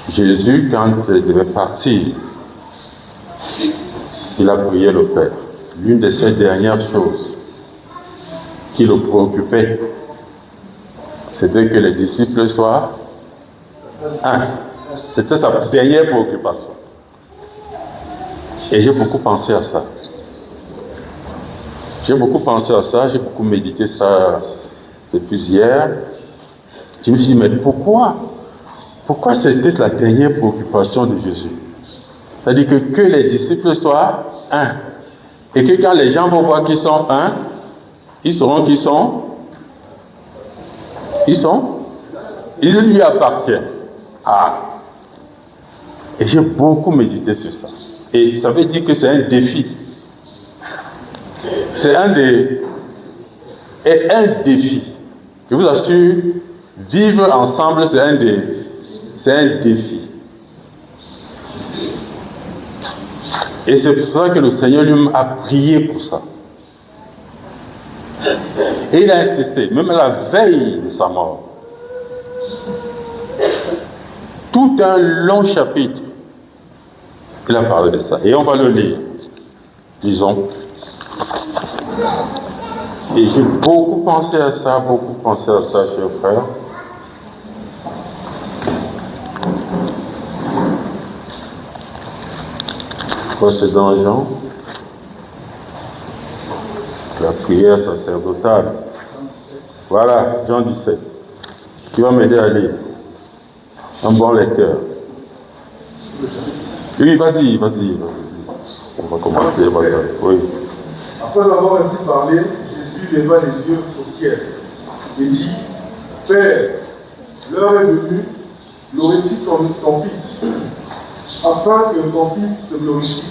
Jésus, quand il devait partir, il a prié le Père. L'une de ses dernières choses qui le préoccupait, c'était que les disciples soient un. C'était sa dernière préoccupation. Et j'ai beaucoup pensé à ça. J'ai beaucoup médité ça depuis hier. Je me suis dit, mais pourquoi c'était la dernière préoccupation de Jésus? C'est-à-dire que les disciples soient un. Et que quand les gens vont voir qu'ils sont un, ils sauront qu'ils sont. Ils lui appartiennent. Ah. Et j'ai beaucoup médité sur ça. Et ça veut dire que c'est un défi. C'est un défi. Je vous assure, vivre ensemble, c'est un défi. Et c'est pour ça que le Seigneur lui a prié pour ça. Et il a insisté, même à la veille de sa mort. Tout un long chapitre, il a parlé de ça. Et on va le lire. Lisons. Et j'ai beaucoup pensé à ça, chers frères. Quoi, c'est dans Jean? La prière sacerdotale. Voilà, Jean 17. Tu vas m'aider à lire. Un bon lecteur. Oui, vas-y. On va commencer. Oui. Après avoir ainsi parlé, Jésus leva les yeux au ciel et dit, Père, l'heure est venue, glorifie ton Fils, afin que ton Fils te glorifie,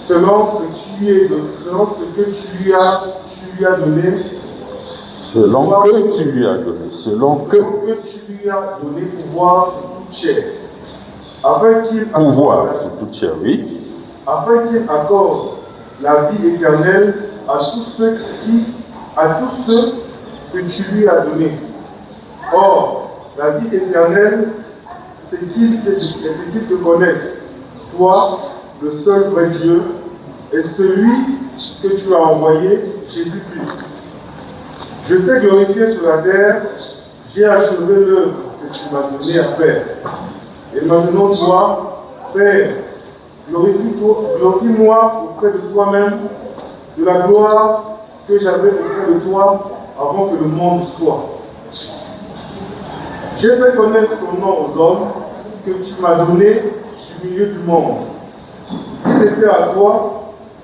selon ce que tu lui as donné. Selon que tu lui as donné. Selon que tu lui as donné pouvoir sur toute chair. Afin qu'il accorde la vie éternelle à tous ceux que tu lui as donnés. Or, la vie éternelle, c'est qu'ils te connaissent, toi, le seul vrai Dieu, et celui que tu as envoyé, Jésus-Christ. Je t'ai glorifié sur la terre, j'ai achevé l'œuvre que tu m'as donné à faire. Et maintenant, toi, Père, glorifie-moi auprès de toi-même, de la gloire que j'avais auprès de toi avant que le monde soit. J'ai fait connaître ton nom aux hommes que tu m'as donné du milieu du monde. Ils étaient à toi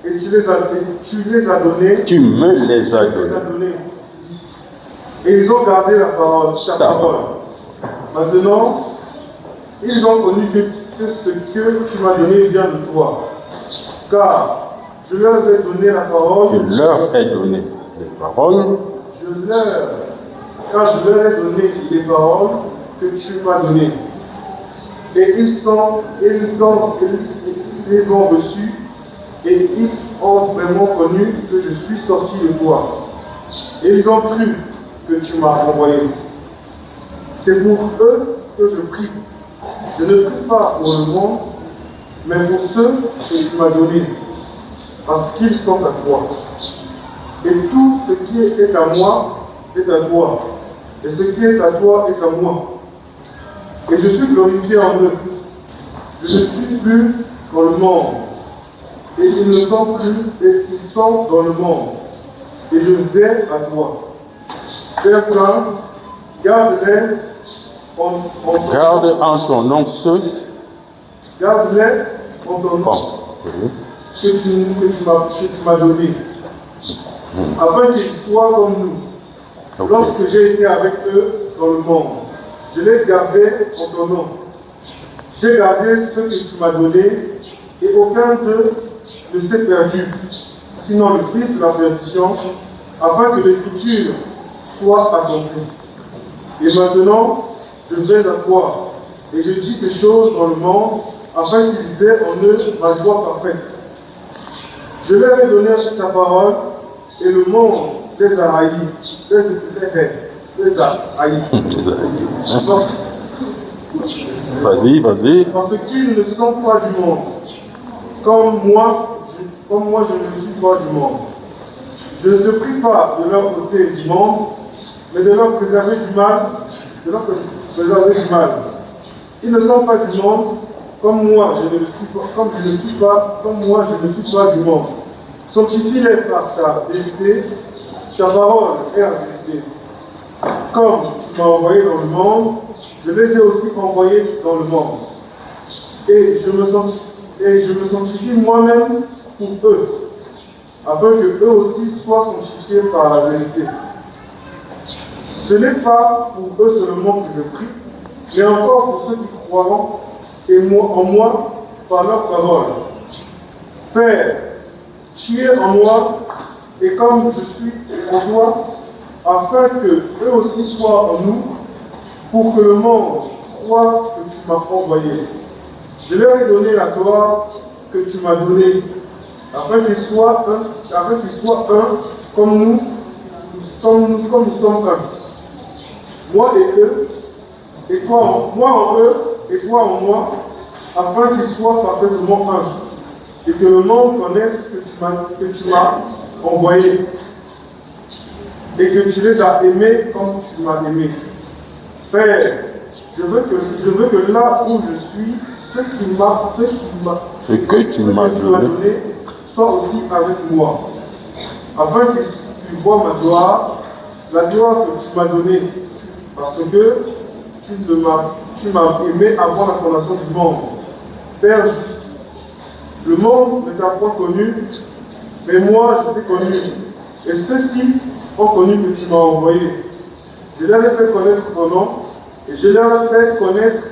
et tu les as donnés. Tu me les as donnés. Et ils ont gardé ta parole. Maintenant, ils ont connu que ce que tu m'as donné vient de toi. Car je leur ai donné la parole. Je leur ai donné les paroles. Car je leur ai donné les paroles que tu m'as données. Et ils les ont reçues et ils ont vraiment connu que je suis sorti de toi. Et ils ont cru que tu m'as envoyé. C'est pour eux que je prie. Je ne prie pas pour le monde, mais pour ceux que tu m'as donnés, parce qu'ils sont à toi. Et tout ce qui est à moi est à toi, et ce qui est à toi est à moi. Et je suis glorifié en eux. Je ne suis plus dans le monde, et ils ne sont plus, et ils sont dans le monde. Et je viens à toi. Père Saint, garde-les garde en ton nom ceux. Garde-les en ton nom que tu m'as donné, afin qu'ils soient comme nous. Lorsque j'ai été avec eux dans le monde, je les gardais en ton nom. J'ai gardé ce que tu m'as donné, et aucun d'eux ne s'est perdu, sinon le fils de la perdition, afin que l'écriture soit accomplie. Et maintenant, je viens à toi, et je dis ces choses dans le monde, afin qu'ils aient en eux ma joie parfaite. Je leur ai donné ta parole, et le monde les a haïs. Les a haïs. Vas-y, vas-y. Parce qu'ils ne sont pas du monde, comme moi je ne suis pas du monde. Je ne te prie pas de leur ôter du monde, mais de leur préserver du mal, Ils ne sont pas du monde, comme moi je ne suis pas du monde. Sanctifie-les par ta vérité, ta parole est la vérité. Comme tu m'as envoyé dans le monde, je les ai aussi envoyés dans le monde. Et je me sanctifie moi-même pour eux, afin que eux aussi soient sanctifiés par la vérité. Ce n'est pas pour eux seulement que je prie, mais encore pour ceux qui croiront en moi par leur parole. Père, tu es en moi, et comme je suis en toi, afin que eux aussi soient en nous, pour que le monde croie que tu m'as envoyé. Je leur ai donné la gloire que tu m'as donnée, afin qu'ils soient un, comme nous sommes un. Moi et eux, moi en eux, et toi en moi, afin qu'ils soient parfaitement un, et que le monde connaisse que tu m'as envoyé, et que tu les as aimés comme tu m'as aimé. Père, je veux que là où je suis, ce que tu m'as donné soit aussi avec moi, afin qu'ils voient ma gloire, la gloire que tu m'as donnée, parce que tu m'as aimé avant la fondation du monde. Père, le monde ne t'a pas connu, mais moi je t'ai connu, et ceux-ci ont connu que tu m'as envoyé. Je leur ai fait connaître ton nom, et je leur ai fait connaître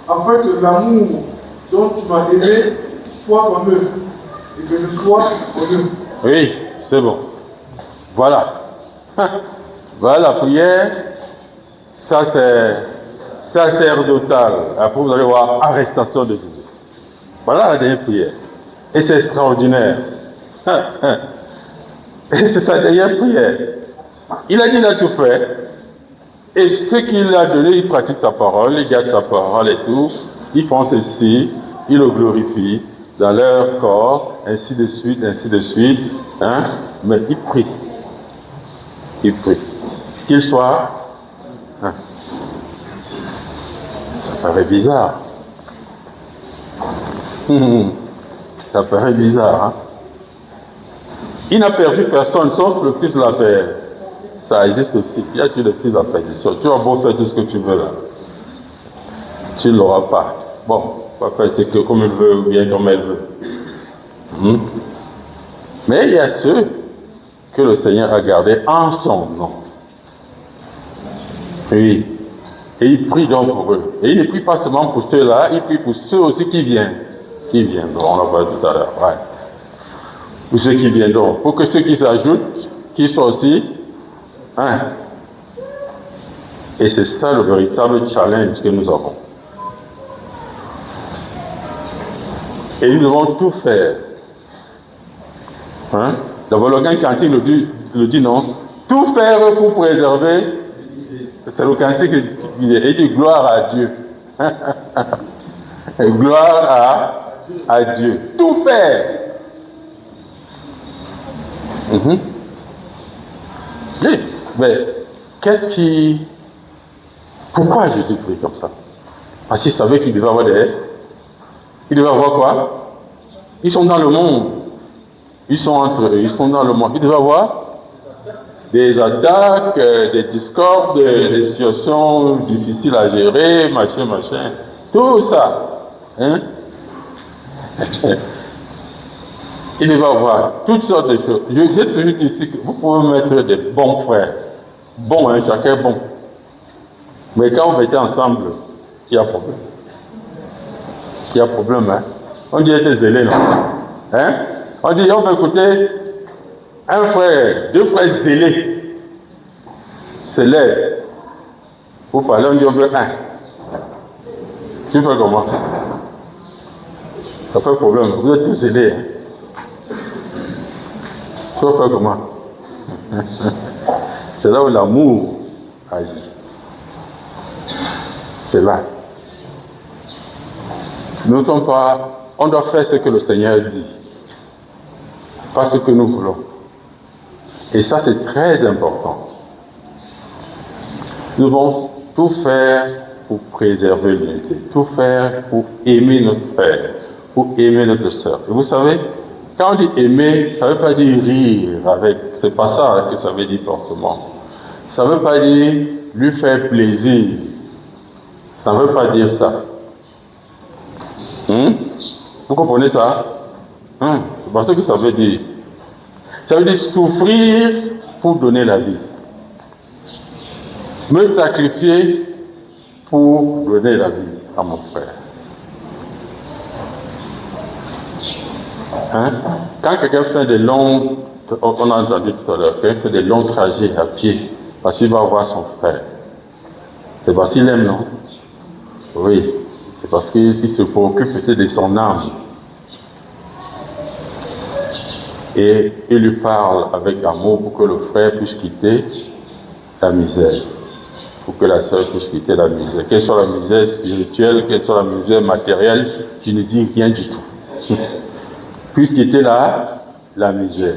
afin que l'amour dont tu m'as aimé soit en eux, et que je sois en eux. Oui, c'est bon. Voilà. Voilà la prière. Ça c'est sacerdotal. Après vous allez voir arrestation de Jésus. Voilà la dernière prière. Et c'est extraordinaire. Et c'est sa dernière prière. Il a dit, il a tout fait. Et ce qu'il a donné, il pratique sa parole, il garde sa parole et tout. Ils font ceci, ils le glorifient dans leur corps, ainsi de suite, ainsi de suite. Hein? Mais il prie. Il prie. Qu'il soit. Hein? Ça paraît bizarre. Ça paraît bizarre. Hein? Il n'a perdu personne sauf le fils de la paix. Ça existe aussi. Il y a tu le fils de la perdition. Tu vas beau faire tout ce que tu veux là. Tu ne l'auras pas. Bon, on va faire ce que comme il veut ou bien comme elle veut. Mais il y a ceux que le Seigneur a gardés en son nom. Oui. Et il prie donc pour eux. Et il ne prie pas seulement pour ceux-là, il prie pour ceux aussi qui viennent. Qui viendront, on l'a vu tout à l'heure. Ouais. Pour ceux qui viendront. Pour que ceux qui s'ajoutent, qu'ils soient aussi un. Et c'est ça le véritable challenge que nous avons. Et nous devons tout faire. Hein? D'abord, le cantique le dit non. Tout faire pour préserver. C'est le cantique qui dit, et dit gloire à Dieu. Gloire à Dieu. Tout faire. Oui, mais pourquoi Jésus prie comme ça? Parce qu'il savait qu'il devait avoir il devait avoir quoi? Ils sont dans le monde. Ils sont entre eux, ils sont dans le monde. Il devait avoir des attaques, des discordes, des situations difficiles à gérer, machin. Tout ça. Hein? Il devait avoir toutes sortes de choses. Je dis toujours ici que vous pouvez mettre des bons frères. Bon, hein, chacun bon. Mais quand vous mettez ensemble, il y a problème. Il y a problème, hein. On dit être zélé, non? Hein? On dit, on peut écouter un frère, deux frères zélés se lèvent. Vous parlez, on dit on veut un. Tu fais comment? Ça fait problème. Vous êtes tous zélés. Hein? Tu vas faire comment? C'est là où l'amour agit. C'est là. Nous ne sommes pas, on doit faire ce que le Seigneur dit, pas ce que nous voulons. Et ça, c'est très important. Nous devons tout faire pour préserver l'unité, tout faire pour aimer notre frère, pour aimer notre sœur. Et vous savez, quand on dit aimer, ça ne veut pas dire rire avec, c'est pas ça que ça veut dire forcément. Ça ne veut pas dire lui faire plaisir. Ça ne veut pas dire ça. Vous comprenez ça? C'est pas ce que ça veut dire. Ça veut dire souffrir pour donner la vie. Me sacrifier pour donner la vie à mon frère. Quand quelqu'un fait des longs, on a entendu tout à l'heure, quelqu'un fait des longs trajets à pied parce qu'il va voir son frère. C'est parce qu'il aime, non? Oui, c'est parce qu'il se préoccupe peut-être de son âme. Et il lui parle avec amour pour que le frère puisse quitter la misère. Pour que la sœur puisse quitter la misère. Quelle soit la misère spirituelle, quelle soit la misère matérielle, je ne dis rien du tout. Puisse quitter la misère,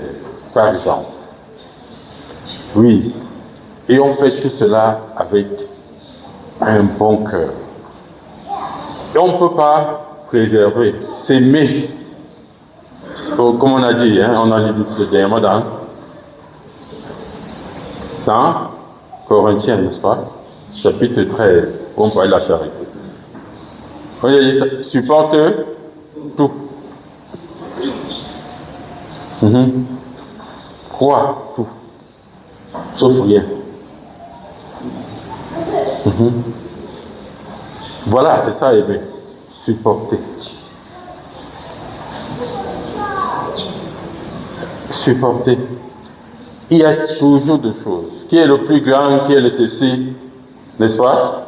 par exemple. Oui. Et on fait tout cela avec un bon cœur. Et on ne peut pas préserver, s'aimer. Comme on a dit, on a lu le dernier dans Corinthiens, n'est-ce pas? Chapitre 13, où on parle de la charité. On a dit, supporte tout. Crois tout. Sauf rien. Voilà, c'est ça, aimer. Supporter. Supporter. Il y a toujours des choses. Qui est le plus grand, qui est le ceci, n'est-ce pas?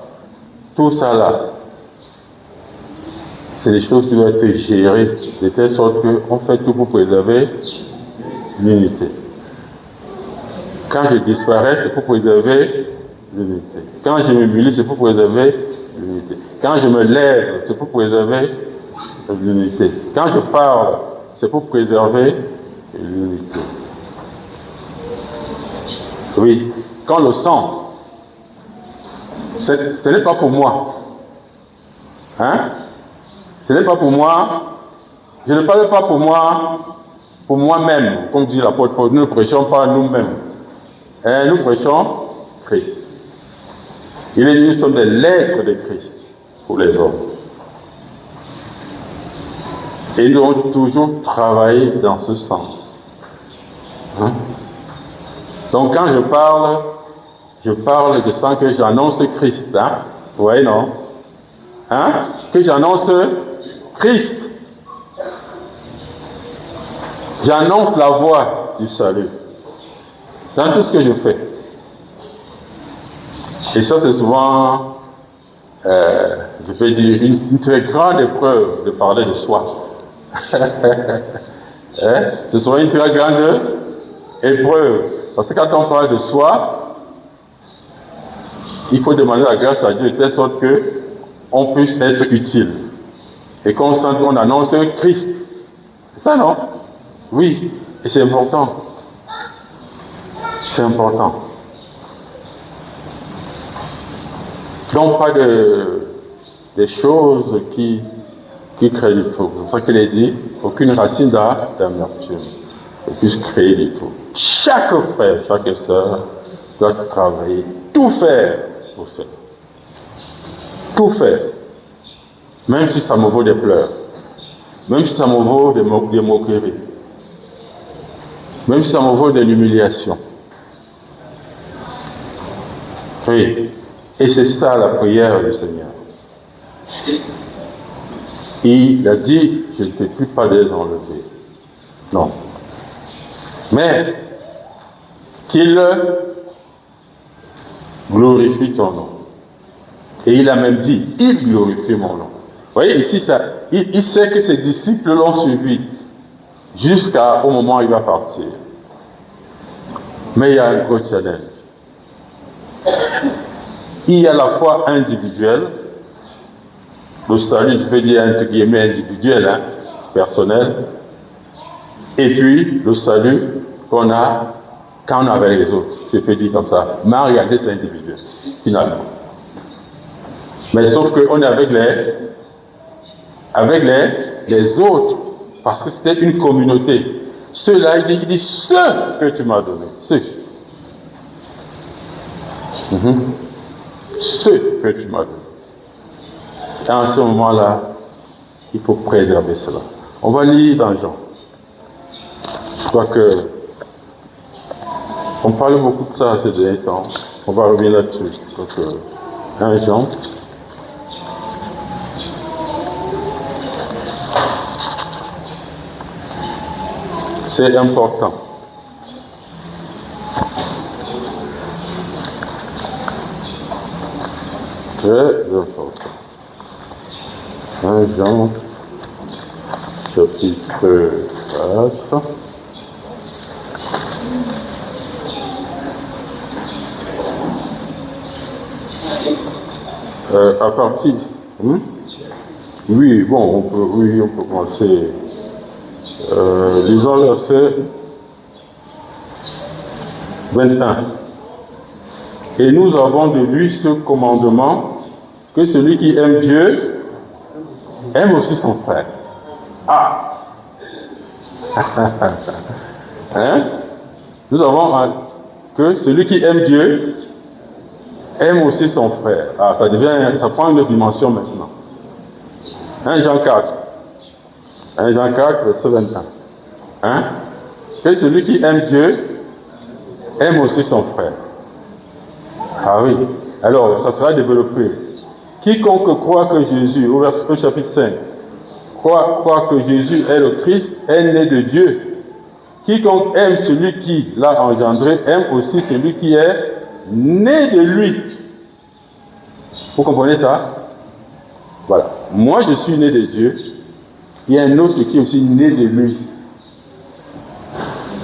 Tout ça là, c'est des choses qui doivent être gérées de telle sorte qu'on fait tout pour préserver l'unité. Quand je disparais, c'est pour préserver l'unité. Quand je m'humilie, c'est pour préserver l'unité. Quand je me lève, c'est pour préserver l'unité. Quand je parle, c'est pour préserver l'unité. Oui, quand le sente, ce n'est pas pour moi. Ce n'est pas pour moi. Je ne parle pas pour moi-même, comme dit l'apôtre Paul. Nous ne prêchons pas nous-mêmes. Nous prêchons Christ. Il est dit, nous sommes des lettres de Christ pour les hommes. Et nous devons toujours travailler dans ce sens. Donc quand je parle de ça que j'annonce Christ. Vous voyez, non? Que j'annonce Christ. J'annonce la voie du salut. Dans tout ce que je fais. Et ça, c'est souvent, je peux dire, une très grande épreuve de parler de soi. C'est souvent une très grande épreuve. Parce que quand on parle de soi, il faut demander la grâce à Dieu de telle sorte qu'on puisse être utile. Et qu'on sente qu'on annonce Christ. C'est ça, non? Oui. Et c'est important. C'est important. Donc, pas des choses qui créent du trouble. C'est pour ça qu'il est dit, aucune racine d'amertume ne puisse créer du trouble. Chaque frère, chaque sœur doit travailler, tout faire pour ça. Tout faire. Même si ça me vaut des pleurs. Même si ça me vaut des moqueries. Même si ça me vaut de l'humiliation. Oui. Et c'est ça la prière du Seigneur. Il a dit, je ne t'ai plus pas désenlevé. Non. Mais qu'il glorifie ton nom. Et il a même dit, il glorifie mon nom. Vous voyez, ici, il sait que ses disciples l'ont suivi jusqu'au moment où il va partir. Mais il y a un gros challenge. Il y a la foi individuelle le salut, je peux dire entre guillemets individuel, hein, personnel, et puis le salut qu'on a quand on est avec les autres, je peux dire comme ça. Mais en réalité, c'est individuel, finalement. Mais sauf qu'on est avec les autres, parce que c'était une communauté. Ceux-là, il dit ceux que tu m'as donnés. Ceux. Ceux que tu m'as donnés. Et en ce moment-là, il faut préserver cela. On va lire dans Jean. Je crois que on parle beaucoup de ça ces derniers temps. On va revenir là-dessus. Donc, 1 Jean. C'est important. Très important. 1 Jean, chapitre 4. À partir. Oui, bon, on peut commencer. Lisons le verset 21. Et nous avons de lui ce commandement, que celui qui aime Dieu aime aussi son frère. Ah. Hein? Nous avons que celui qui aime Dieu aime aussi son frère. Ah, ça prend une autre dimension maintenant. 1 Jean 4. 1 Jean 4, verset 21. Hein? Que celui qui aime Dieu aime aussi son frère. Ah oui. Alors, ça sera développé. Quiconque croit que Jésus, au chapitre 5, croit que Jésus est le Christ, est né de Dieu. Quiconque aime celui qui l'a engendré, aime aussi celui qui est né de lui. Vous comprenez ça? Voilà. Moi, je suis né de Dieu. Il y a un autre qui est aussi né de lui.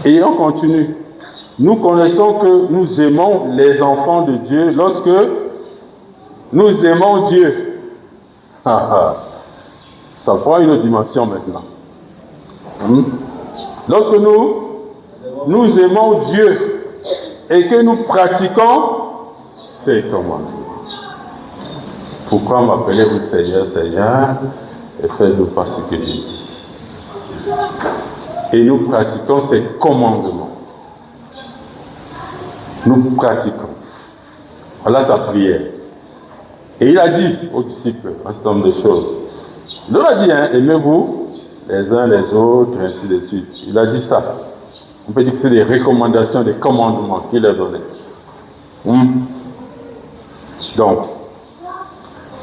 Et on continue. Nous connaissons que nous aimons les enfants de Dieu lorsque nous aimons Dieu. Ça prend une autre dimension maintenant. Lorsque nous aimons Dieu et que nous pratiquons ses commandements. Pourquoi m'appelez-vous Seigneur, Seigneur, et faites-vous pas ce que je dis. Et nous pratiquons ses commandements. Nous pratiquons. Voilà sa prière. Et il a dit aux disciples un certain nombre de choses. Il leur a dit, aimez-vous les uns les autres, ainsi de suite. Il a dit ça. On peut dire que c'est des recommandations, des commandements qu'il a donnés. Donc,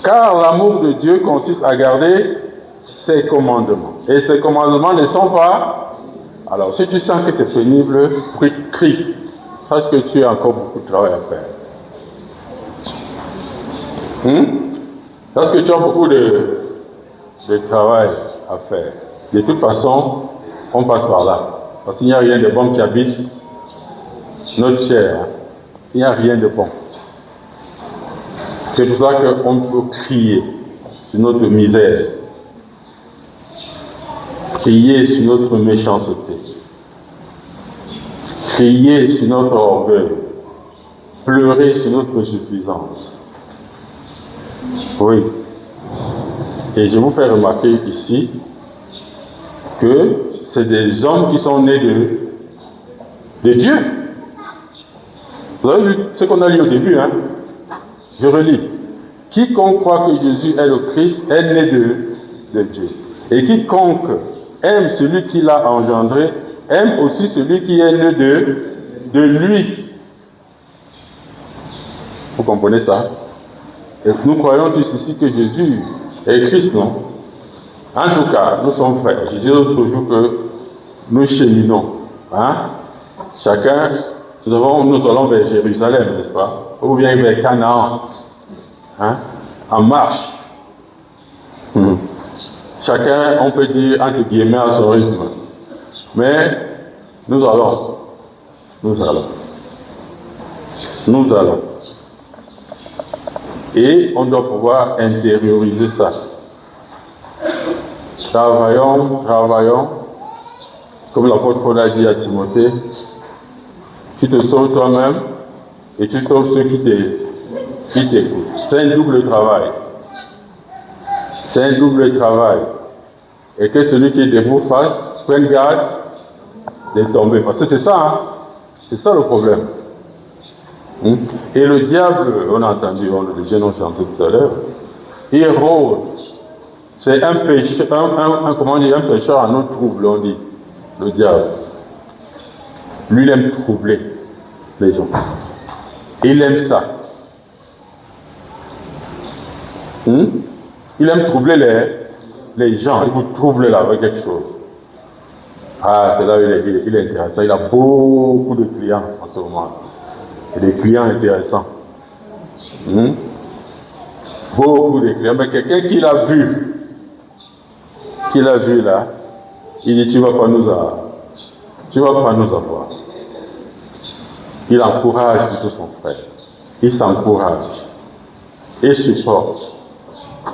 car l'amour de Dieu consiste à garder ses commandements. Et ces commandements ne sont pas... Alors, si tu sens que c'est pénible, crie. Sache que tu as encore beaucoup de travail à faire. Parce que tu as beaucoup de travail à faire. De toute façon, on passe par là. Parce qu'il n'y a rien de bon qui habite notre chair. Il n'y a rien de bon. C'est pour ça qu'on peut crier sur notre misère. Crier sur notre méchanceté. Crier sur notre orgueil. Pleurer sur notre suffisance. Oui. Et je vous fais remarquer ici que c'est des hommes qui sont nés de Dieu. Vous avez vu ce qu'on a lu au début, hein? Je relis. Quiconque croit que Jésus est le Christ est né de Dieu. Et quiconque aime celui qui l'a engendré, aime aussi celui qui est né de lui. Vous comprenez ça? Et nous croyons tous ici que Jésus est Christ, non? En tout cas, nous sommes frères. Je disais l'autre jour que nous cheminons. Hein? Chacun, nous allons vers Jérusalem, n'est-ce pas? Ou bien vers Canaan. Hein? En marche. Chacun, on peut dire, entre guillemets, à son rythme. Mais nous allons. Et on doit pouvoir intérioriser ça. Travaillons, comme l'apôtre Paul a dit à Timothée, tu te sauves toi-même et tu sauves ceux qui t'écoutent. C'est un double travail. C'est un double travail. Et que celui qui est debout prenne garde de tomber. Parce que c'est ça, hein? C'est ça le problème. Et le diable, on a entendu, les jeunes ont chanté tout à l'heure, il rôde. C'est un pécheur, un pécheur en eau trouble, on dit, le diable. Lui, il aime troubler les gens. Il aime ça. Il aime troubler les gens, il vous trouble là avec quelque chose. Ah, c'est là où il est intéressant. Il a beaucoup de clients en ce moment. Et des clients intéressants. Beaucoup de clients. Mais quelqu'un qui l'a vu là, il dit tu vas pas nous avoir. Il encourage plutôt son frère. Il s'encourage. Il supporte.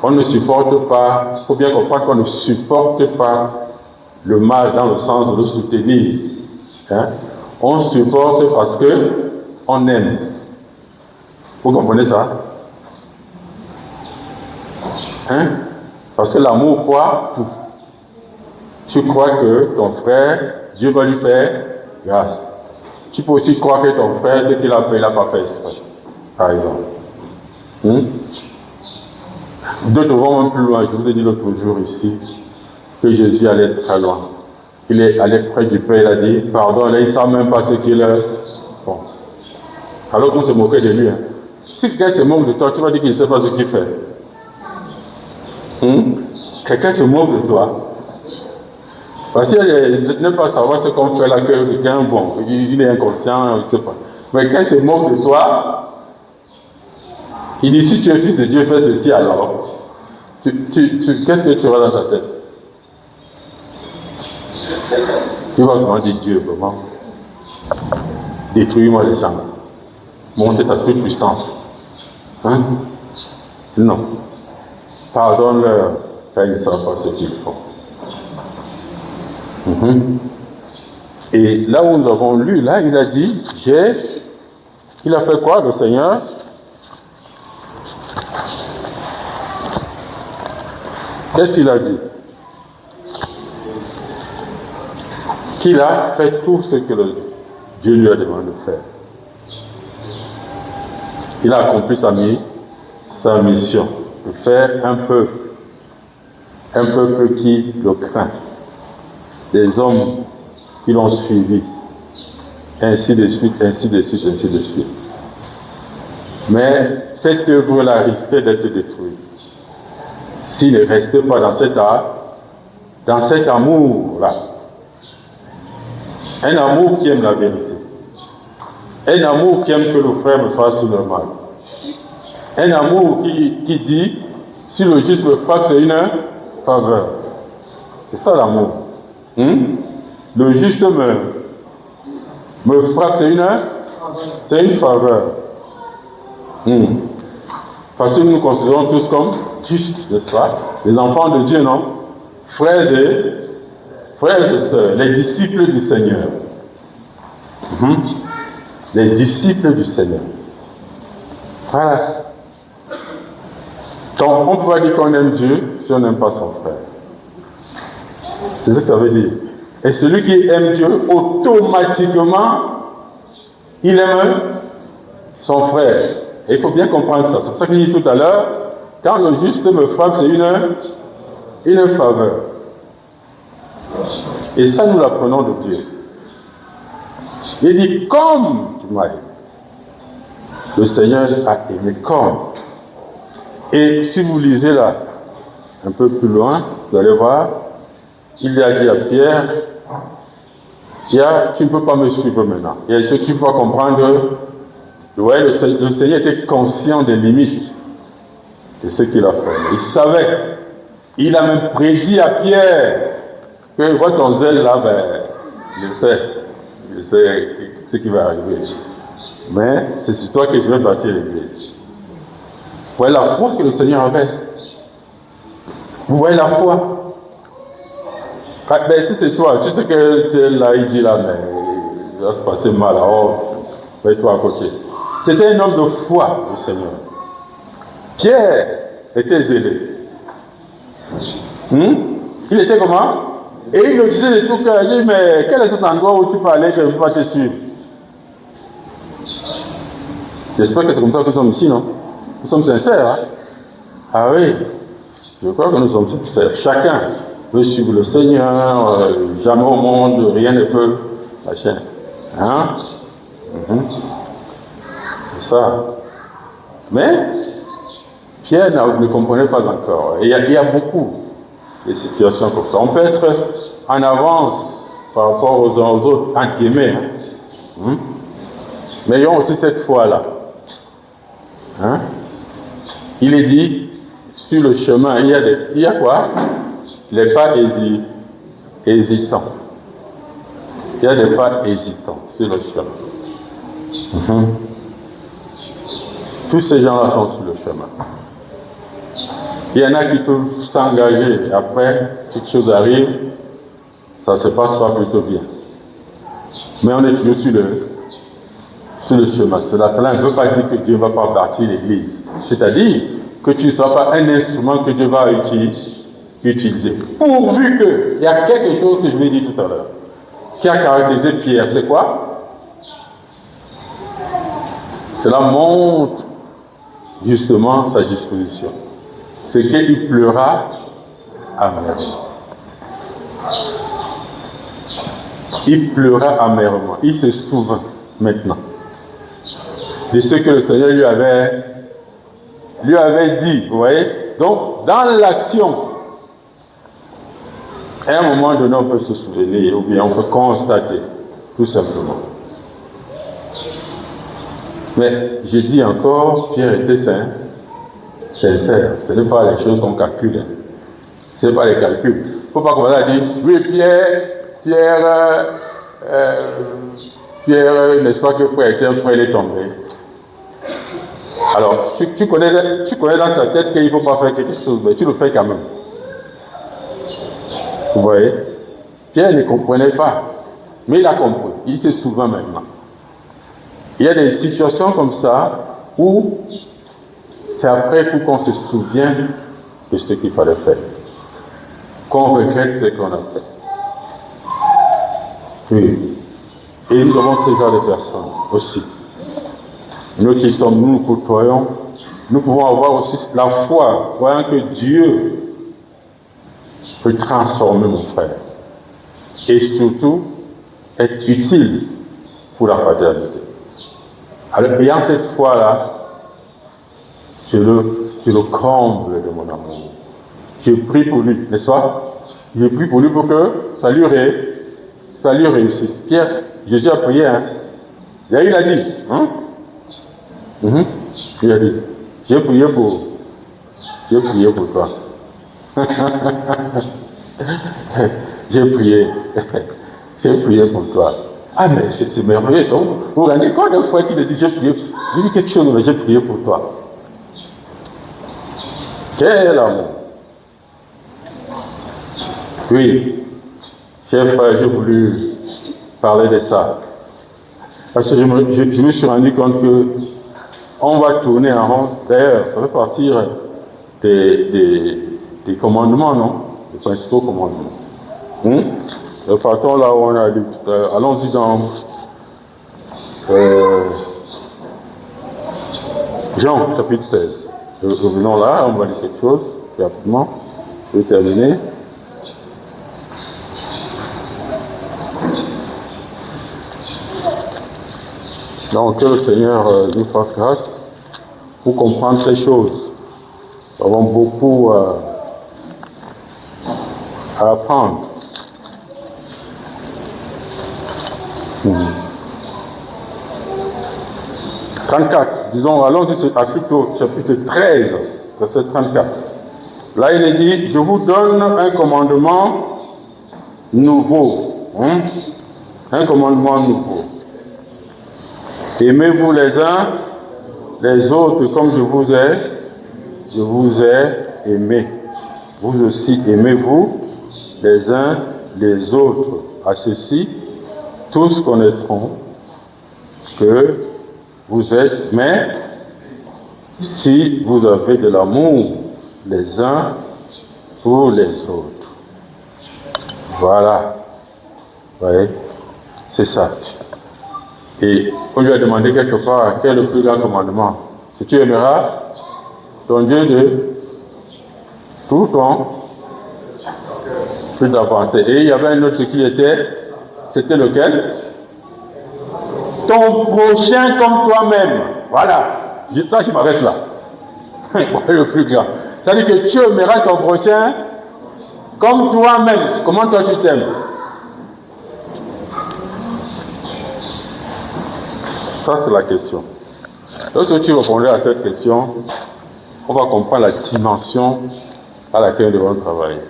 On ne supporte pas, il faut bien comprendre qu'on ne supporte pas le mal dans le sens de le soutenir. On supporte parce que on aime. Vous comprenez ça? Parce que l'amour croit tout. Tu crois que ton frère, Dieu va lui faire grâce. Tu peux aussi croire que ton frère, ce qu'il a fait, il n'a pas fait exprès. Par exemple. D'autres vont même plus loin. Je vous ai dit l'autre jour ici que Jésus allait très loin. Il est allé près du Père, il a dit, pardon, là, il ne sait même pas ce qu'il a. Bon. Alors qu'on se moquait de lui. Si quelqu'un se moque de toi, tu vas dire qu'il ne sait pas ce qu'il fait. Quelqu'un se moque de toi. Parce qu'il n'aime pas savoir ce qu'on fait là, que quelqu'un, bon, il est inconscient, je ne sais pas. Mais quand il se moque de toi, il dit, si tu es fils de Dieu, fais ceci alors. Qu'est-ce que tu auras dans ta tête? Tu vas seulement dire Dieu, vraiment. Détruis-moi les gens. Monter ta toute puissance. Non. Pardonne-leur, car ils ne savent pas ce qu'ils font. Et là où nous avons lu, là, il a dit, il a fait quoi, le Seigneur? Qu'est-ce qu'il a dit? Qu'il a fait tout ce que Dieu lui a demandé de faire. Il a accompli sa mission, de faire un peuple qui le craint, des hommes qui l'ont suivi, ainsi de suite, ainsi de suite, ainsi de suite. Mais cette œuvre-là risquait d'être détruite s'il ne restait pas dans cet amour-là. Un amour qui aime la vérité. Un amour qui aime que le frère me fasse le mal. Un amour qui dit, si le juste me frappe, c'est une faveur. C'est ça l'amour. Le juste me frappe, c'est une faveur. Parce que nous nous considérons tous comme justes, n'est-ce pas? Les enfants de Dieu, non? Frères et sœurs, les disciples du Seigneur. Les disciples du Seigneur. Voilà. Donc, on ne peut pas dire qu'on aime Dieu si on n'aime pas son frère. C'est ce que ça veut dire. Et celui qui aime Dieu, automatiquement, il aime son frère. Et il faut bien comprendre ça. C'est pour ça qu'il dit tout à l'heure, quand le juste me frappe, c'est une faveur. Et ça, nous l'apprenons de Dieu. Il dit, comme tu m'as aimé. Le Seigneur a aimé comme. Et si vous lisez là, un peu plus loin, vous allez voir, il a dit à Pierre, tu ne peux pas me suivre maintenant. Il y a ceux qui peuvent comprendre, ouais, le Seigneur était conscient des limites de ce qu'il a fait. Il savait. Il a même prédit à Pierre que vois ton zèle là, je sais ce qui va arriver. Mais c'est sur toi que je vais bâtir l'église. Vous voyez la foi que le Seigneur avait. Vous voyez la foi. Ah, ben, si c'est toi, tu sais que tu es là, il dit là, mais il va se passer mal. Oh, mets-toi à côté. C'était un homme de foi, le Seigneur. Pierre était zélé. Il était comment? Et il le disait de tout cœur. Il dit, mais quel est cet endroit où tu peux aller que je ne peux pas te suivre? J'espère que c'est comme ça que nous sommes ici, non? Nous sommes sincères, hein? Ah oui, je crois que nous sommes sincères. Chacun veut suivre le Seigneur, jamais au monde, rien ne peut, machin. Hein? C'est ça. Mais Pierre ne comprenait pas encore. Et il y a beaucoup de situations comme ça. On peut être en avance par rapport aux uns aux autres, en guillemets. Hein? Mais ayons aussi cette foi-là. Hein? Il est dit, sur le chemin, il y a quoi? Les pas hésitants. Il y a des pas hésitants sur le chemin. Tous ces gens-là sont sur le chemin. Il y en a qui peuvent s'engager, après, quelque chose arrive, ça ne se passe pas plutôt bien. Mais on est toujours sur le chemin. Cela ne veut pas dire que Dieu ne va pas bâtir l'Église. C'est-à-dire que tu ne seras pas un instrument que Dieu va utiliser. Pourvu que, il y a quelque chose que je vous ai dit tout à l'heure, qui a caractérisé Pierre, c'est quoi? Cela montre justement sa disposition. C'est qu'il pleura amèrement. Il pleura amèrement. Il se souvint maintenant de ce que le Seigneur lui avait dit. Vous voyez? Donc, dans l'action, à un moment donné, on peut se souvenir, ou bien on peut constater, tout simplement. Mais je dis encore, Pierre était sincère. Ce n'est pas les choses qu'on calcule. Ce n'est pas les calculs. Il ne faut pas commencer à dire, oui, Pierre, n'est-ce pas que frère était un frère, il est tombé. Alors, tu connais dans ta tête qu'il ne faut pas faire quelque chose, mais tu le fais quand même. Vous voyez? Pierre ne comprenait pas, mais il a compris. Il se souvient maintenant. Il y a des situations comme ça où c'est après coup qu'on se souvient de ce qu'il fallait faire. Qu'on regrette ce qu'on a fait. Oui. Et nous avons ce genre de personnes aussi. Nous qui sommes, nous côtoyons, nous pouvons avoir aussi la foi, voyant que Dieu peut transformer mon frère. Et surtout, être utile pour la fraternité. Alors, ayant cette foi-là, je le comble de mon amour. Je prie pour lui, n'est-ce pas? Je prie pour lui pour que ça lui réussisse. Pierre, Jésus a prié, hein? Et il a dit, hein? Il a dit, j'ai prié pour toi. J'ai prié pour toi. Ah, mais c'est merveilleux, ça. Vous vous rendez compte d'une fois qu'il a dit, j'ai dit quelque chose, mais j'ai prié pour toi. Quel amour! Oui, chers frères, j'ai voulu parler de ça. Parce que je me suis rendu compte que on va tourner en rond. D'ailleurs, ça fait partir des commandements, non? Les principaux commandements. Partons là où on a lu. Allons-y dans Jean, chapitre 16. Revenons là, on va dire quelque chose, rapidement. Je vais terminer. Donc, que le Seigneur nous fasse grâce pour comprendre ces choses. Nous avons beaucoup à apprendre. 34, disons, allons-y à plutôt chapitre 13, verset 34. Là, il est dit, je vous donne un commandement nouveau. Un commandement nouveau. Aimez-vous les uns les autres comme je vous ai aimé. Vous aussi, aimez-vous les uns les autres à ceci, tous connaîtront que vous êtes, mais si vous avez de l'amour les uns pour les autres. Voilà. Vous voyez, c'est ça. Et on lui a demandé quelque part quel est le plus grand commandement. Si tu aimeras ton Dieu de tout ton toute ta pensée. Et il y avait un autre qui était, c'était lequel? Ton prochain comme toi-même. Voilà. Ça, je m'arrête là. Le plus grand. C'est-à-dire que tu aimeras ton prochain comme toi-même. Comment toi tu t'aimes? Ça, c'est la question. Lorsque tu répondras à cette question, on va comprendre la dimension à laquelle nous devons travailler.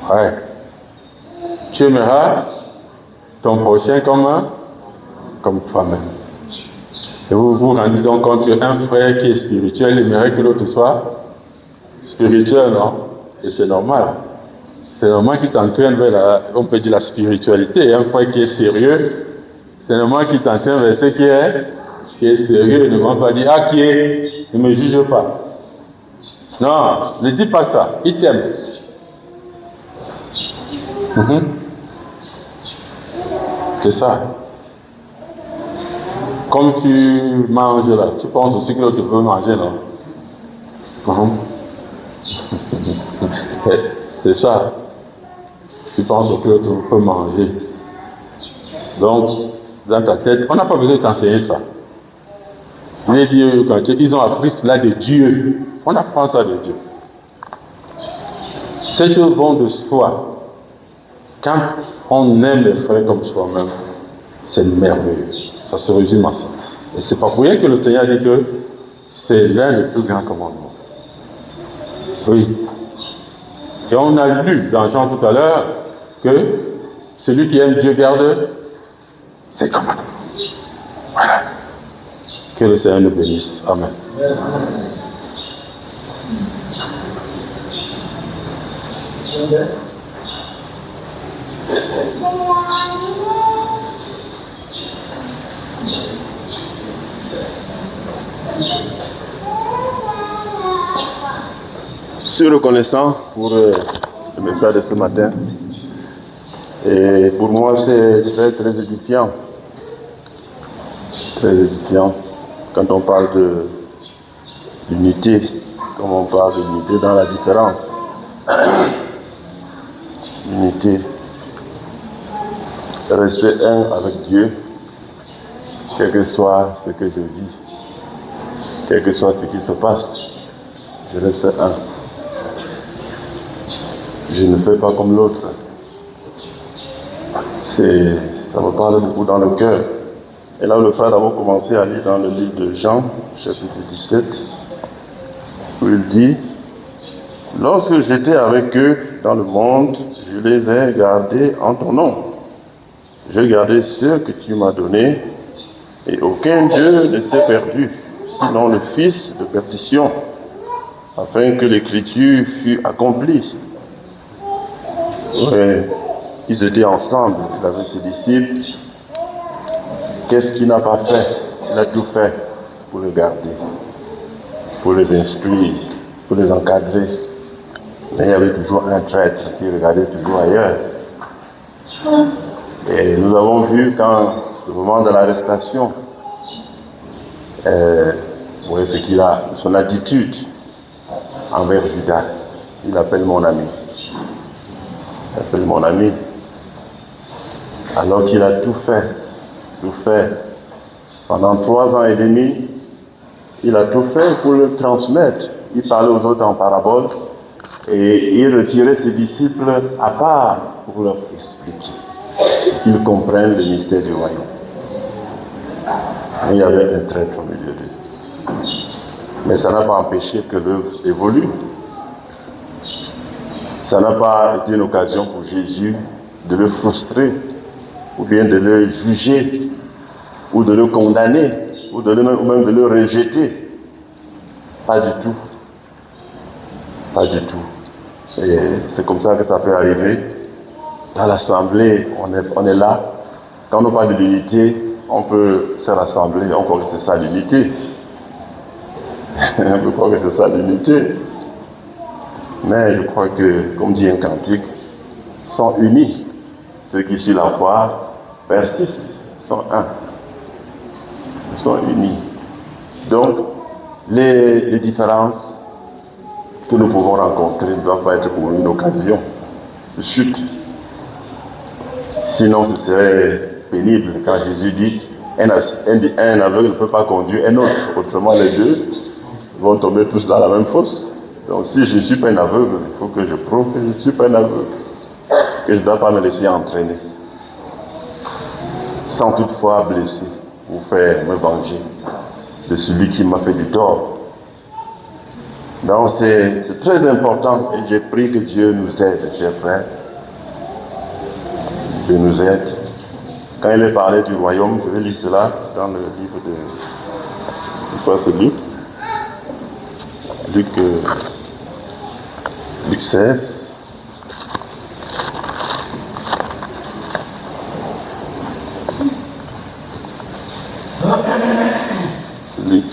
Ouais. Tu aimeras ton prochain comme toi-même. Et vous vous rendez donc compte qu'un frère qui est spirituel aimerait que l'autre soit spirituel, non? Et c'est normal. C'est normal qu'il t'entraîne vers on peut dire la spiritualité. Et un frère qui est sérieux, c'est normal qu'il t'entraîne vers ce qui est sérieux. Ne va pas dire, ah, qui est, ne me juge pas. Non, ne dis pas ça. Il t'aime. C'est ça. Comme tu manges là, tu penses aussi que l'autre peut manger, non? C'est ça. Tu penses que l'autre peut manger. Donc, dans ta tête, on n'a pas besoin de t'enseigner ça. Les dieux, quand ils ont appris cela de Dieu. On apprend ça de Dieu. Ces choses vont de soi. Quand on aime les frères comme soi-même, c'est merveilleux. Ça se résume à ça. Et c'est pas pour rien que le Seigneur dit que c'est l'un des plus grands commandements. Oui. Et on a lu dans Jean tout à l'heure que celui qui aime Dieu garde ses commandements. Voilà. Que le Seigneur nous bénisse. Amen. Je suis reconnaissant pour le message de ce matin. Et pour moi, c'est très, très édifiant. Très édifiant. Quand on parle d'unité, comme on parle d'unité dans la différence. Unité. Rester un avec Dieu, quel que soit ce que je vis, quel que soit ce qui se passe, je reste un. Je ne fais pas comme l'autre. Ça me parle beaucoup dans le cœur. Et là, le frère d'abord commencé à lire dans le livre de Jean, chapitre 17, où il dit, « Lorsque j'étais avec eux dans le monde, je les ai gardés en ton nom. J'ai gardé ceux que tu m'as donnés, et aucun d'eux ne s'est perdu, sinon le fils de perdition, afin que l'écriture fût accomplie. » Ouais, ils étaient ensemble, il avait ses disciples. Qu'est-ce qu'il n'a pas fait? Il a tout fait pour les garder, pour les instruire, pour les encadrer. Mais il y avait toujours un traître qui regardait toujours ailleurs. Et nous avons vu quand, au moment de l'arrestation, voyez ce qu'il a, son attitude envers Judas. Il appelle mon ami. Il appelle mon ami. Alors qu'il a tout fait. Pendant 3 ans et demi, il a tout fait pour le transmettre. Il parlait aux autres en parabole et il retirait ses disciples à part pour leur expliquer, qu'ils comprennent le mystère du royaume. Mais il y avait un traître au milieu d'eux. Mais ça n'a pas empêché que l'œuvre évolue. Ça n'a pas été une occasion pour Jésus de le frustrer, ou bien de le juger, ou de le condamner, ou même de le rejeter. Pas du tout. Pas du tout. Et c'est comme ça que ça peut arriver Dans l'assemblée, on est là. Quand on parle de l'unité, on peut se rassembler, on croit que c'est ça l'unité. On peut croire que c'est ça l'unité. Mais je crois que, comme dit un cantique, sont unis. Ceux qui sur la croix persistent, sont un. Ils sont unis. Donc, les différences que nous pouvons rencontrer ne doivent pas être pour une occasion de chute. Sinon, ce serait pénible quand Jésus dit un aveugle ne peut pas conduire un autre. Autrement, les deux vont tomber tous dans la même fosse. Donc, si je ne suis pas un aveugle, il faut que je prouve que je ne suis pas un aveugle. Que je ne dois pas me laisser entraîner. Sans toutefois blesser ou faire me venger de celui qui m'a fait du tort. Donc, c'est très important et j'ai pris que Dieu nous aide, chers frères. Dieu nous aide. Quand il est parlé du royaume, je vais lire cela dans le livre de... Je crois que c'est Luc. Luc 16. Luc.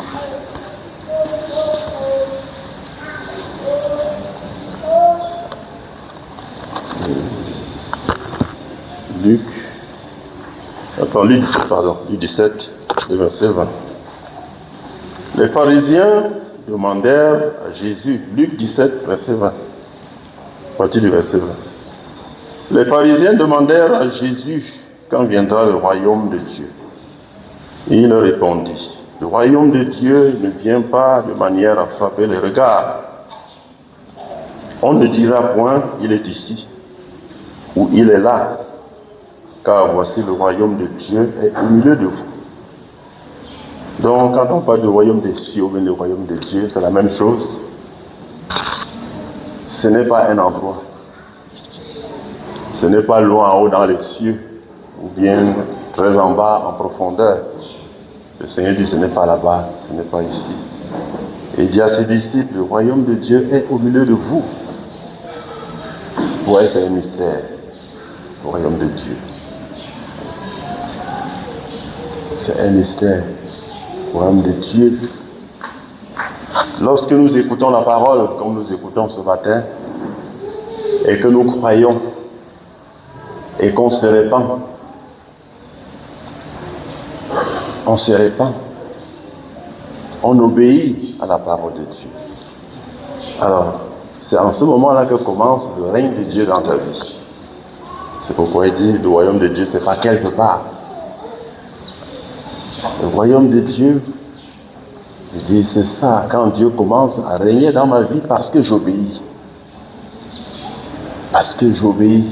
Luc 17, le verset 20. Les pharisiens demandèrent à Jésus, Luc 17, verset 20, à partir du verset 20. Les pharisiens demandèrent à Jésus quand viendra le royaume de Dieu. Et il leur répondit, le royaume de Dieu ne vient pas de manière à frapper les regards. On ne dira point, il est ici, ou il est là, car voici le royaume de Dieu est au milieu de vous. Donc, quand on parle du royaume des cieux ou bien du royaume de Dieu, c'est la même chose. Ce n'est pas un endroit. Ce n'est pas loin en haut dans les cieux, ou bien très en bas, en profondeur. Le Seigneur dit, ce n'est pas là-bas, ce n'est pas ici. Et il dit à ses disciples, le royaume de Dieu est au milieu de vous. Vous voyez, c'est un mystère, le royaume de Dieu. C'est un mystère, le royaume de Dieu. Lorsque nous écoutons la parole, comme nous écoutons ce matin, et que nous croyons, et qu'on se répand, on se répand, on obéit à la parole de Dieu. Alors, c'est en ce moment-là que commence le règne de Dieu dans ta vie. C'est pourquoi il dit, le royaume de Dieu, ce n'est pas quelque part. Le royaume de Dieu, je dis, c'est ça, quand Dieu commence à régner dans ma vie parce que j'obéis. Parce que j'obéis.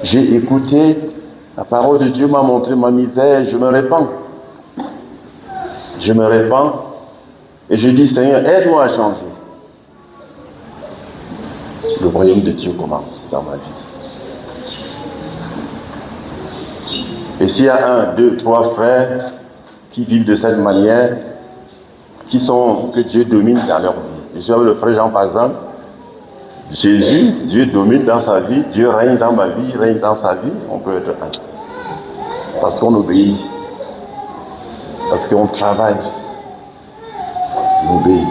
J'ai écouté, la parole de Dieu m'a montré ma misère, je me répands. Je me répands et je dis, Seigneur, aide-moi à changer. Le royaume de Dieu commence dans ma vie. Et s'il y a 1, 2, 3 frères qui vivent de cette manière, que Dieu domine dans leur vie. Je vois le frère Jean par exemple, Jésus, Dieu domine dans sa vie, Dieu règne dans ma vie, règne dans sa vie, on peut être un. Parce qu'on obéit. Parce qu'on travaille. On obéit.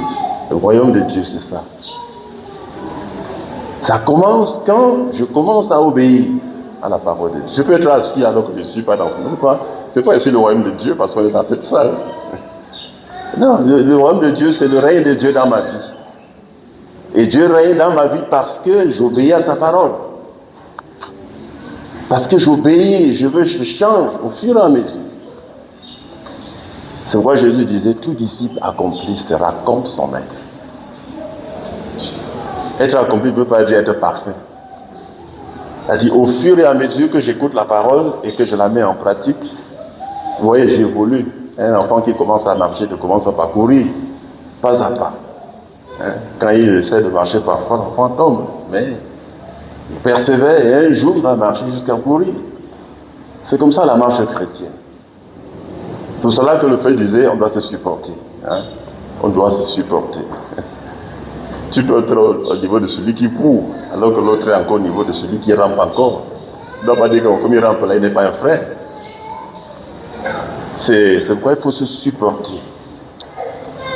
Le royaume de Dieu, c'est ça. Ça commence quand je commence à obéir à la parole de Dieu. Je peux être assis alors que je ne suis pas dans ce monde. C'est pas ici le royaume de Dieu parce qu'on est dans cette salle. Non, le royaume de Dieu, c'est le règne de Dieu dans ma vie. Et Dieu règne dans ma vie parce que j'obéis à sa parole. Parce que j'obéis, je change au fur et à mesure. C'est pourquoi Jésus disait, tout disciple accompli sera comme son maître. Être accompli ne veut pas dire être parfait. C'est-à-dire, au fur et à mesure que j'écoute la parole et que je la mets en pratique, vous voyez, j'évolue. Un enfant qui commence à marcher ne commence pas par courir, pas à pas. Quand il essaie de marcher parfois, l'enfant tombe. Mais il persévère et un jour il va marcher jusqu'à courir. C'est comme ça la marche chrétienne. C'est pour cela que le frère disait, on doit se supporter. On doit se supporter. Tu peux être au niveau de celui qui court, alors que l'autre est encore au niveau de celui qui rampe encore. Tu ne dois pas dire que comme il rampe là, il n'est pas un frère. C'est pourquoi il faut se supporter.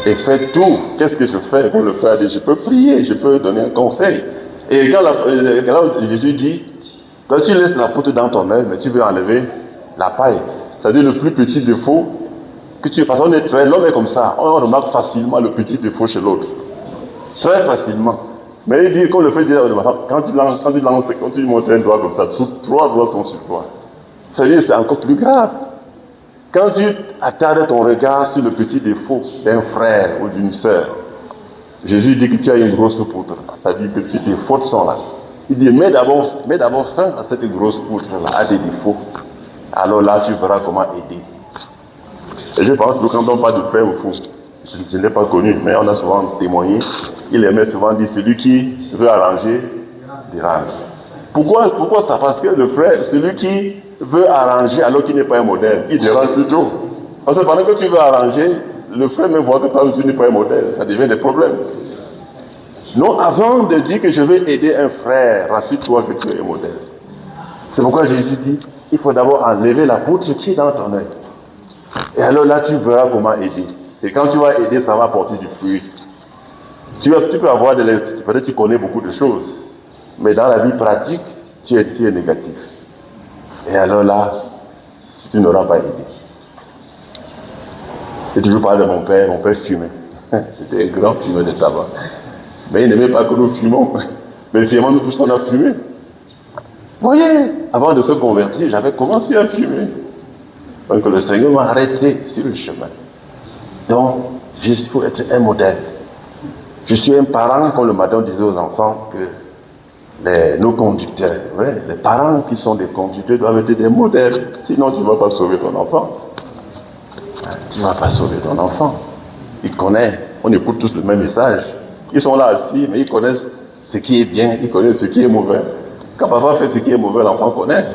Et faire tout. Qu'est-ce que je fais pour le faire? Je peux prier, je peux donner un conseil. Et quand Jésus dit, quand tu laisses la poutre dans ton œil, mais tu veux enlever la paille. C'est-à-dire le plus petit défaut que tu... Parce qu'on est très... L'homme est comme ça. On remarque facilement le petit défaut chez l'autre. Très facilement. Mais il dit, comme le fait de dire, quand tu montres un doigt comme ça, trois doigts sont sur toi. C'est-à-dire c'est encore plus grave. Quand tu attardes ton regard sur le petit défaut d'un frère ou d'une sœur, Jésus dit que tu as une grosse poutre. C'est-à-dire que tes fautes sont là. Il dit, mets d'abord fin à cette grosse poutre-là, à tes défauts. Alors là, tu verras comment aider. Et je pense que quand on parle de frère ou fou, je ne l'ai pas connu, mais on a souvent témoigné. Il aimait souvent dire, celui qui veut arranger, dérange. Pourquoi ça? Parce que le frère, celui qui veut arranger alors qu'il n'est pas un modèle, il dérange plutôt. Parce que pendant que tu veux arranger, le frère me voit que tu n'es pas un modèle, ça devient des problèmes. Non, avant de dire que je vais aider un frère, rassure-toi que tu es un modèle. C'est pourquoi Jésus dit, il faut d'abord enlever la poutre qui est dans ton œil. Et alors là, tu verras comment aider. Et quand tu vas aider, ça va apporter du fruit. Tu peux avoir peut-être tu connais beaucoup de choses, mais dans la vie pratique, tu es négatif. Et alors là, tu n'auras pas aidé. J'ai toujours parlé de mon père fumait. C'était un grand fumeur de tabac. Mais il n'aimait pas que nous fumons. Mais finalement, nous tous, on a fumé. Vous voyez, avant de se convertir, j'avais commencé à fumer. Donc le Seigneur m'a arrêté sur le chemin. Donc, il faut être un modèle. Je suis un parent, comme le matin on disait aux enfants, que nos conducteurs, les parents qui sont des conducteurs doivent être des modèles. Sinon, tu ne vas pas sauver ton enfant. Tu ne vas pas sauver ton enfant. Ils connaissent, on écoute tous le même message. Ils sont là assis, mais ils connaissent ce qui est bien, ils connaissent ce qui est mauvais. Quand papa fait ce qui est mauvais, l'enfant connaît.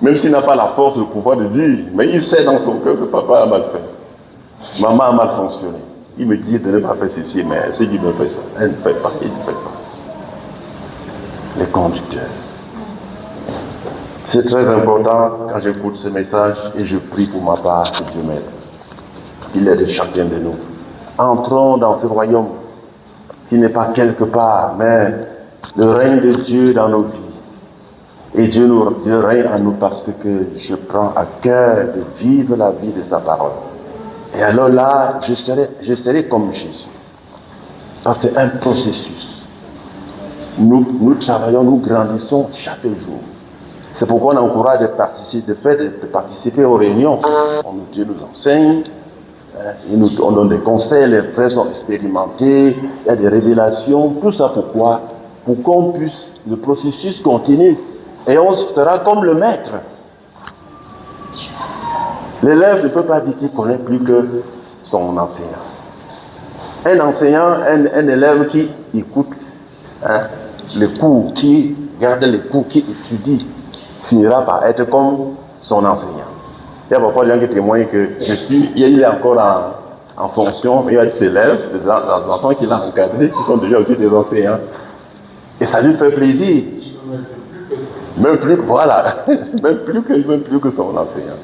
Même s'il n'a pas la force, le pouvoir de dire, mais il sait dans son cœur que papa a mal fait. Maman a mal fonctionné. Il me dit de ne pas faire ceci, mais si il me fait ça, elle ne fait pas, il ne fait pas. Les conducteurs. C'est très important quand j'écoute ce message et je prie pour ma part que Dieu m'aide. Il est de chacun de nous. Entrons dans ce royaume qui n'est pas quelque part, mais le règne de Dieu dans nos vies. Et Dieu règne en nous parce que je prends à cœur de vivre la vie de sa parole. Et alors là, je serai comme Jésus. Parce que c'est un processus. Nous travaillons, nous grandissons chaque jour. C'est pourquoi on encourage de participer aux réunions. Dieu nous enseigne, on donne des conseils, les frères sont expérimentés, il y a des révélations. Tout ça pourquoi? Pour qu'on puisse, le processus continue. Et on sera comme le maître. L'élève ne peut pas dire qu'il connaît plus que son enseignant. Un enseignant, un élève qui écoute les cours, qui garde les cours, qui étudie, finira par être comme son enseignant. Il y a parfois des gens qui témoignent que il est encore en fonction, mais il y a des élèves, des enfants qu'il a encadrés, qui sont déjà aussi des enseignants. Et ça lui fait plaisir. Même plus que son enseignant.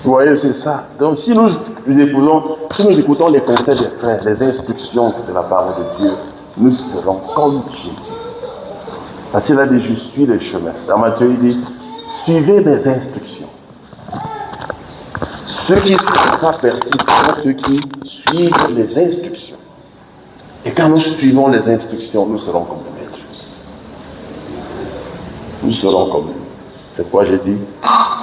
Vous voyez, c'est ça. Donc si nous écoutons les conseils des frères, les instructions de la parole de Dieu, nous serons comme Jésus. Parce qu'il a dit, je suis le chemin. Dans Matthieu, il dit, suivez mes instructions. Ceux qui ne suivent pas persistent sont ceux qui suivent les instructions. Et quand nous suivons les instructions, nous serons comme le maître. Nous serons comme lui. C'est pourquoi j'ai dit,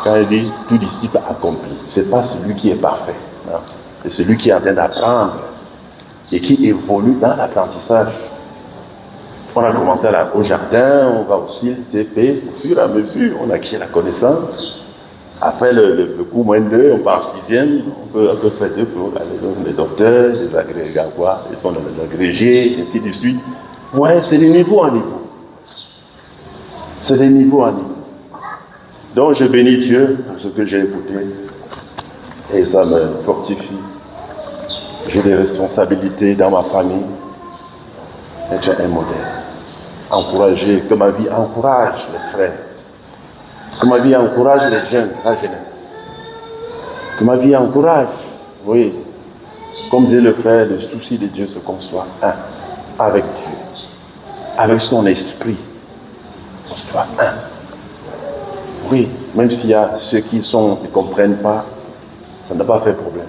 quand il dit tout disciple accompli, ce n'est pas celui qui est parfait. Hein. C'est celui qui est en train d'apprendre et qui évolue dans l'apprentissage. On a commencé au jardin, on va aussi au CP, au fur et à mesure, on acquiert la connaissance. Après le cours moins 2, on part en 6e, on peut faire 2 pour les docteurs, les agrégatoires, les agrégés, ainsi de suite. Ouais, c'est de niveau en niveau. C'est de niveau en niveau. Donc je bénis Dieu pour ce que j'ai écouté et ça me fortifie. J'ai des responsabilités dans ma famille. être un modèle. Encourager, que ma vie encourage les frères. Que ma vie encourage les jeunes, la jeunesse. Que ma vie encourage, oui, comme dit le frère, le souci de Dieu, c'est qu'on soit un avec Dieu, avec son esprit, qu'on soit un. Oui, même s'il y a ceux qui ne comprennent pas, ça n'a pas fait problème.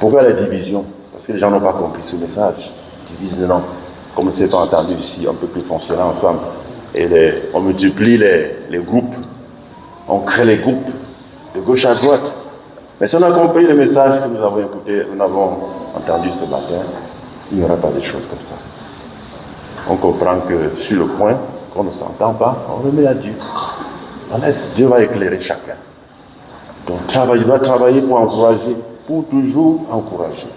Pourquoi la division? Parce que les gens n'ont pas compris ce message. Divise, non. Comme ce n'est pas entendu ici, on ne peut plus fonctionner ensemble. Et on multiplie les groupes. On crée les groupes de gauche à droite. Mais si on a compris le message que nous avons écouté, nous avons entendu ce matin, il n'y aura pas de choses comme ça. On comprend que sur le point qu'on ne s'entend pas, on remet à Dieu. On laisse, Dieu va éclairer chacun. Donc il va travailler pour encourager, pour toujours encourager.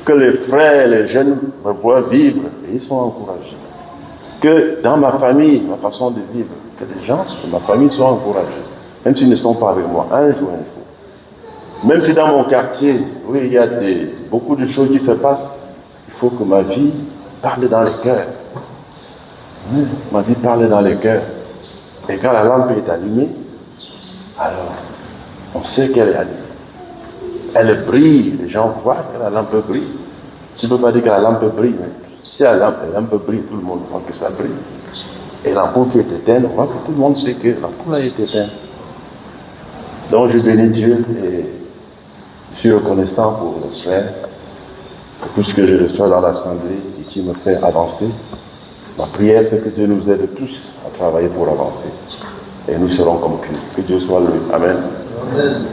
Que les frères, les jeunes me voient vivre et ils sont encouragés. Que dans ma famille, ma façon de vivre, que les gens de ma famille soient encouragés. Même s'ils ne sont pas avec moi, un jour. Même si dans mon quartier, oui, il y a beaucoup de choses qui se passent, il faut que ma vie parle dans les cœurs. Oui, ma vie parle dans les cœurs. Et quand la lampe est allumée, alors on sait qu'elle est allumée. Elle brille, les gens voient que la lampe brille. Tu ne peux pas dire que la lampe brille, mais si la lampe brille, tout le monde voit que ça brille. Et l'ampoule qui est éteinte, on voit que tout le monde sait que l'ampoule est éteinte. Donc je bénis Dieu et je suis reconnaissant pour le frère, pour tout ce que je reçois dans l'assemblée et qui me fait avancer. Ma prière, c'est que Dieu nous aide tous à travailler pour avancer. Et nous serons comme Christ. Que Dieu soit loué. Amen. Amen.